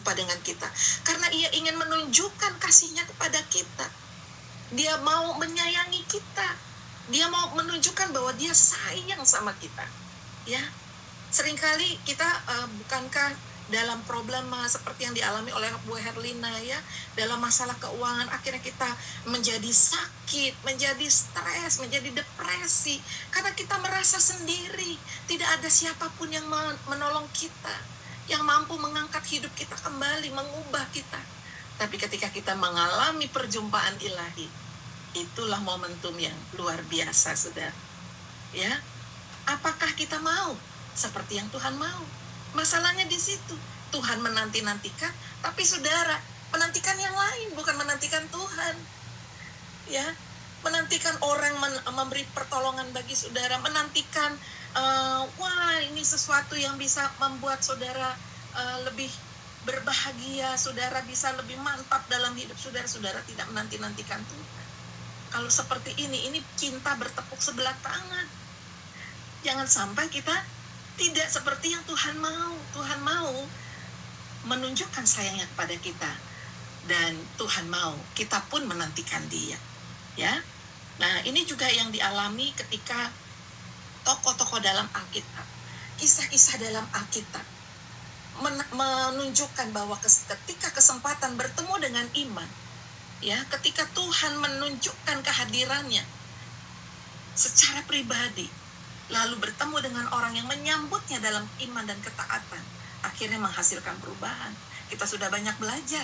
berjumpa dengan kita. Karena ia ingin menunjukkan kasihnya kepada kita. Dia mau menyayangi kita. Dia mau menunjukkan bahwa dia sayang sama kita. Ya, seringkali kita bukankah dalam problem seperti yang dialami oleh Bu Herlina ya, dalam masalah keuangan akhirnya kita menjadi sakit, menjadi stres, menjadi depresi karena kita merasa sendiri, tidak ada siapapun yang menolong kita, yang mampu mengangkat hidup kita kembali, mengubah kita. Tapi ketika kita mengalami perjumpaan ilahi, itulah momentum yang luar biasa, saudara. Ya, apakah kita mau seperti yang Tuhan mau? Masalahnya di situ. Tuhan menanti-nantikan, tapi saudara menantikan yang lain, bukan menantikan Tuhan. Ya, menantikan orang memberi pertolongan bagi saudara, menantikan wah ini sesuatu yang bisa membuat saudara lebih berbahagia, saudara bisa lebih mantap dalam hidup saudara. Saudara tidak menanti-nantikan Tuhan. Kalau seperti ini cinta bertepuk sebelah tangan. Jangan sampai kita tidak seperti yang Tuhan mau. Tuhan mau menunjukkan sayangnya kepada kita. Dan Tuhan mau kita pun menantikan dia. Ya. Nah, ini juga yang dialami ketika tokoh-tokoh dalam Alkitab. Kisah-kisah dalam Alkitab menunjukkan bahwa ketika kesempatan bertemu dengan iman, ya, ketika Tuhan menunjukkan kehadirannya secara pribadi, lalu bertemu dengan orang yang menyambutnya dalam iman dan ketaatan, akhirnya menghasilkan perubahan. Kita sudah banyak belajar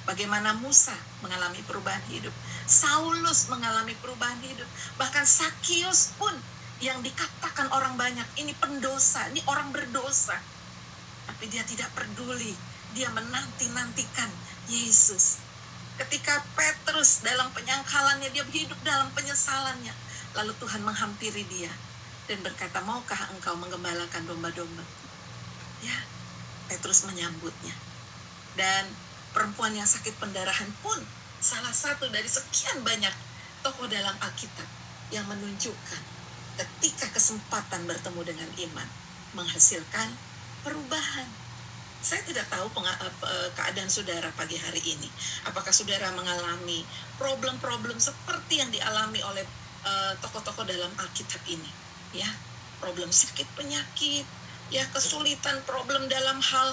bagaimana Musa mengalami perubahan hidup, Saulus mengalami perubahan hidup, bahkan Sakius pun yang dikatakan orang banyak ini pendosa, ini orang berdosa, tapi dia tidak peduli, dia menanti-nantikan Yesus. Ketika Petrus dalam penyangkalannya, dia hidup dalam penyesalannya, lalu Tuhan menghampiri dia dan berkata, maukah engkau menggembalakan domba-domba? Ya, Petrus menyambutnya. Dan perempuan yang sakit pendarahan pun salah satu dari sekian banyak tokoh dalam Alkitab yang menunjukkan ketika kesempatan bertemu dengan iman menghasilkan perubahan. Saya tidak tahu keadaan saudara pagi hari ini. Apakah saudara mengalami problem-problem seperti yang dialami oleh tokoh-tokoh dalam Alkitab ini? Ya, problem sakit penyakit, ya, kesulitan, problem dalam hal